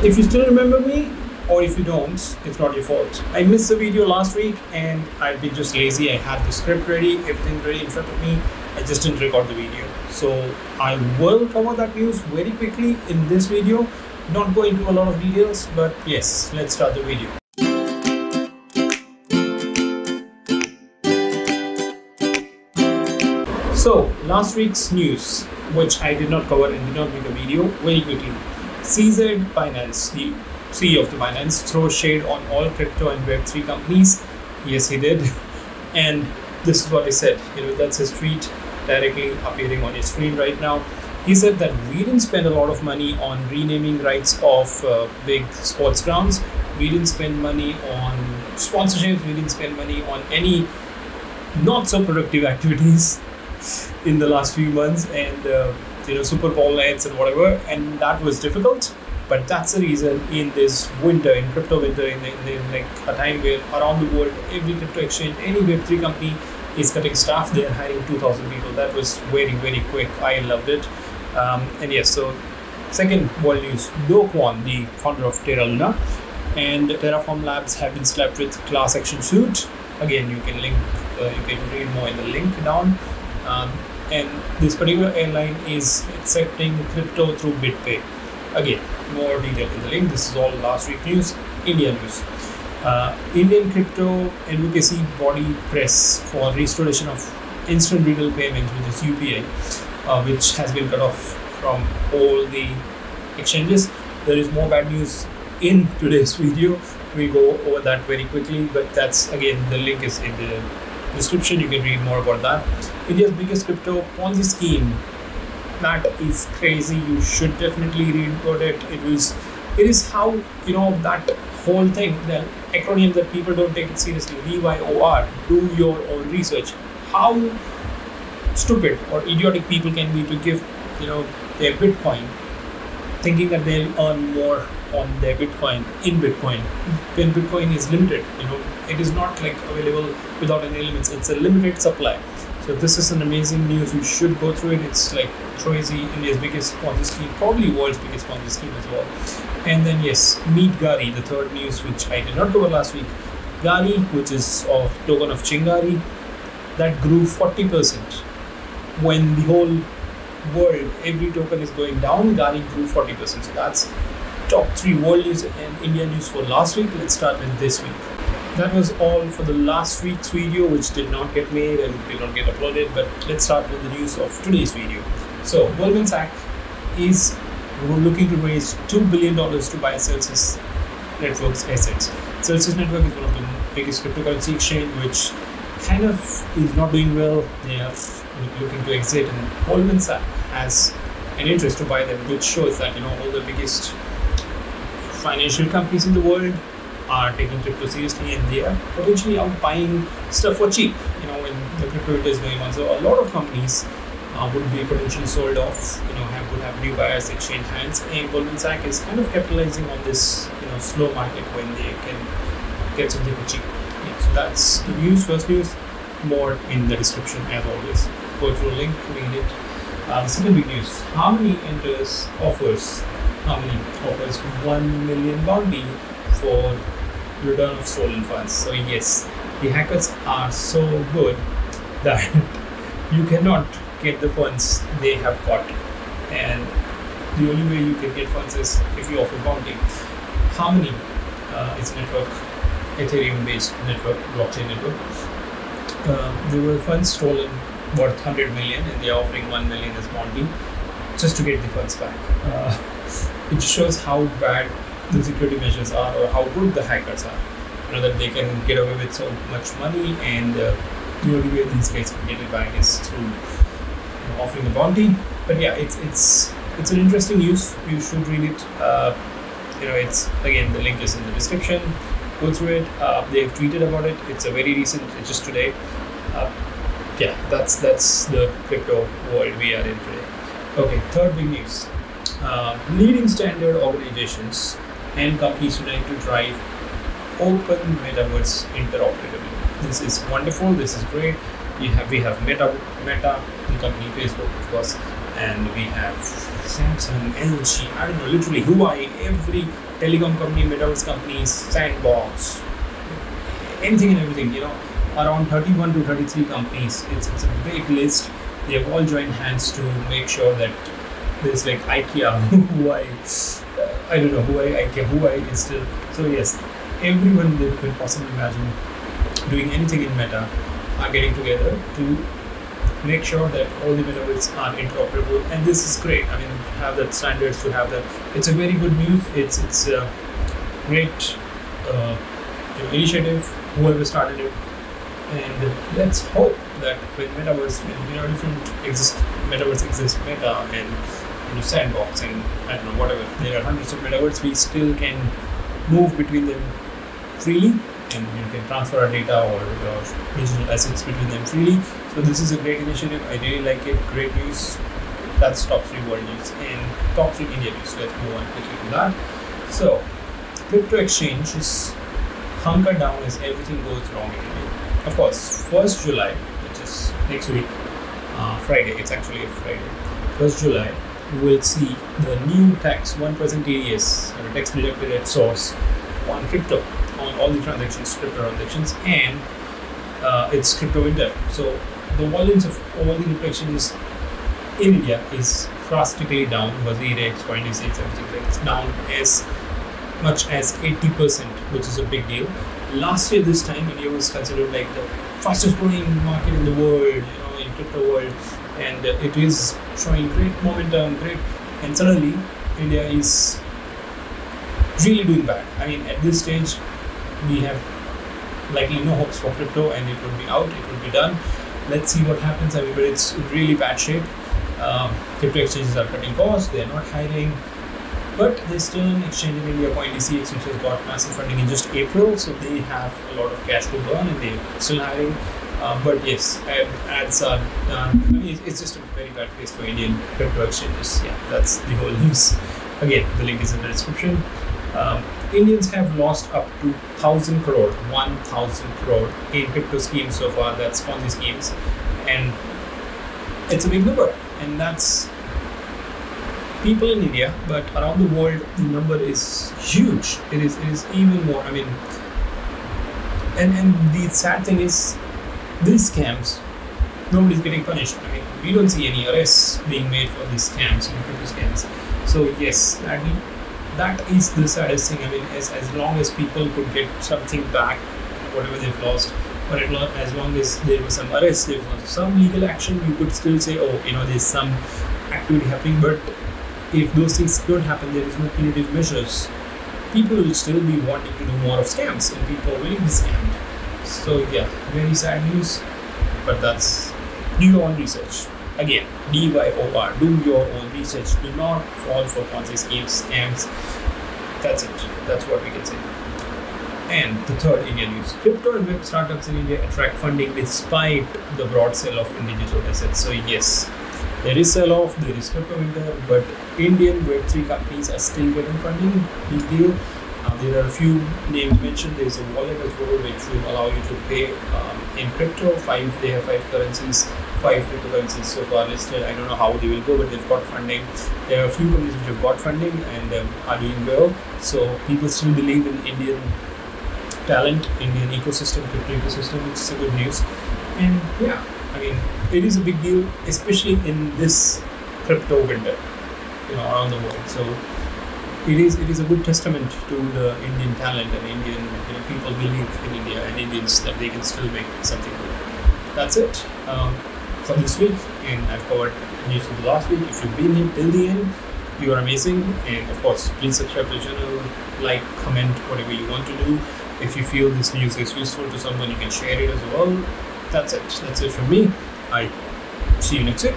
If you still remember me, or if you don't, it's not your fault. I missed the video last week and I've been just lazy. I had the script ready, everything ready in front of me. I just didn't record the video. So I will cover that news very quickly in this video. Not go into a lot of details, but yes, let's start the video. So last week's news, which I did not cover and did not make a video, very quickly. czbinance, the CEO of the Binance, throws shade on all crypto and Web3 companies. Yes, he did. And this is what he said. That's his tweet directly appearing on your screen right now. He said that we didn't spend a lot of money on renaming rights of big sports grounds. We didn't spend money on sponsorships. We didn't spend money on any not so productive activities in the last few months, and Super Bowl nights and whatever, and that was difficult. But that's the reason in this winter, in crypto winter, in like a time where around the world, every crypto exchange, any Web3 company is cutting staff. They are hiring 2,000 people. That was very, very quick. I loved it. And yes, so second world news, Do Kwon, the founder of terraluna and Terraform Labs, have been slapped with class action suit. Again, you can read more in the link down. And this particular airline is accepting crypto through BitPay. Again, more detail in the link. This is all last week news. India news. Indian crypto advocacy body press for restoration of instant retail payments, which is UPI, which has been cut off from all the exchanges. There is more bad news in today's video. We'll go over that very quickly, but that's, again, the link is in the description. You can read more about that. India's biggest crypto Ponzi scheme. That is crazy. You should definitely read about it. It is how, that whole thing, the acronym that people don't take it seriously, DYOR, do your own research. How stupid or idiotic people can be to give, their Bitcoin, thinking that they'll earn more on their Bitcoin in Bitcoin, when Bitcoin is limited. It is not like available without any limits. It's a limited supply. So this is an amazing news. You should go through it. It's like crazy. India's biggest Ponzi scheme, probably world's biggest Ponzi scheme as well. And then yes, meet Gari, the third news, which I did not cover last week. Gari, which is a token of Chingari, that grew 40%. When the whole world, every token is going down, Gari grew 40%. So that's top 3 world news and India news for last week. Let's start with this week. That was all for the last week's video, which did not get made and did not get uploaded. But let's start with the news of today's video. So goldmansachs is looking to raise $2 billion to buy Celsius Network's assets. Celsius Network is one of the biggest cryptocurrency exchange, which kind of is not doing well. They are looking to exit, and goldmansachs has an interest to buy them, which shows that all the biggest financial companies in the world are taking crypto seriously, and they are potentially out buying stuff for cheap, when the crypto winter is going on. So a lot of companies would be potentially sold off, would have new buyers exchange hands, and goldmansachs is kind of capitalizing on this, slow market when they can get something for cheap. Yeah, so that's the news, first news. More in the description as always. Go through the link, read it. The second big news, Harmony offers 1 million bounty for return of stolen funds. So yes, the hackers are so good that you cannot get the funds they have got, and the only way you can get funds is if you offer bounty. Harmony is a network, Ethereum based network, blockchain network. There were funds stolen worth 100 million, and they are offering 1 million as bounty just to get the funds back. It shows how bad the security measures are, or how good the hackers are. That they can get away with so much money, and the only way these guys can get it back is through offering the bounty. But yeah, it's an interesting news. You should read it. It's, again, the link is in the description. Go through it. They've tweeted about it. It's a very recent, just today. Yeah, that's the crypto world we are in today. Okay, third big news. Leading standard organizations and companies unite to drive open metaverse interoperability. This is wonderful. This is great. We have Meta, the company Facebook, of course, and we have Samsung, LG, I don't know, literally Huawei. Every telecom company, metaverse companies, sandbox, anything and everything, around 31 to 33 companies. It's a big list. They have all joined hands to make sure that there's like IKEA, I don't know, IKEA is still. So yes, everyone that could possibly imagine doing anything in Meta are getting together to make sure that all the metaverse are interoperable, and this is great. I mean, have that standards to have that. It's a very good news. It's a great initiative. Whoever started it, and let's hope that when metaverse, different metaverse exists, Meta and sandbox and I don't know whatever. There are hundreds of metaverse. We still can move between them freely, and you can transfer our data or digital assets between them freely. So this is a great initiative. I really like it. Great news. That's top 3 world news and top 3 India news. Let's move on quickly to that. So, crypto exchange is hunker down as everything goes wrong in India. Of course, 1st July, which is next week, Friday. It's actually a Friday. 1st July, we will see the new tax 1% TDS, or tax deducted at source on crypto, on all the transactions, crypto transactions, and it's crypto winter. So the volumes of all the crypto exchanges in India is drastically down. Bazirex, Coindesk, everything it's down as much as 80%, which is a big deal. Last year this time, India was considered like the fastest growing market in the world, in crypto world, and it is showing great momentum, and suddenly India is really doing bad. I mean, at this stage, we have likely no hopes for crypto, and it will be out, it will be done. Let's see what happens. I mean, but it's in really bad shape. Crypto exchanges are cutting costs, they are not hiring, but there's still an exchange in India, ponzischeme, which has got massive funding in just April, so they have a lot of cash to burn, and they're still hiring. But yes, ads are done. I mean, it's just a very bad phase for Indian crypto exchanges. Yeah, that's the whole news. Again, the link is in the description. Indians have lost up to 1,000 crore in crypto schemes so far. That's Ponzi schemes, and it's a big number. And that's people in India, but around the world, the number is huge. It is even more. I mean, and the sad thing is, these scams, nobody's getting punished. I mean, we don't see any arrests being made for these scams, crypto scams. So yes, that is the saddest thing. I mean, as long as people could get something back, whatever they've lost, but as long as there was some arrest, there was some legal action, you could still say, oh, there's some activity happening. But if those things don't happen, there is no punitive measures, people will still be wanting to do more of scams, and people will be scammed. So yeah, very sad news, but that's, do your own research. Again, DYOR, do your own research. Do not fall for Ponzi schemes, scams. That's it. That's what we can say. And the third Indian news: crypto and web startups in India attract funding despite the broad sell-off in digital assets. So yes, there is sell-off, there is crypto winter, but Indian Web3 companies are still getting funding. Big deal. There are a few names mentioned. There is a wallet as well, which will allow you to pay in crypto. They have 5 currencies, 5 cryptocurrencies so far listed. I don't know how they will go, but they've got funding. There are a few companies which have got funding and are doing well. So people still believe in Indian talent, Indian ecosystem, crypto ecosystem, which is a good news. And yeah, I mean, it is a big deal, especially in this crypto winter, around the world. So it is a good testament to the Indian talent and Indian people believe in India and Indians that they can still make something good. That's it for this week, and I've covered news from the last week. If you've been here till the end, you are amazing. And of course, please subscribe to the channel, like, comment, whatever you want to do. If you feel this news is useful to someone, you can share it as well. That's it. That's it from me. I see you next week.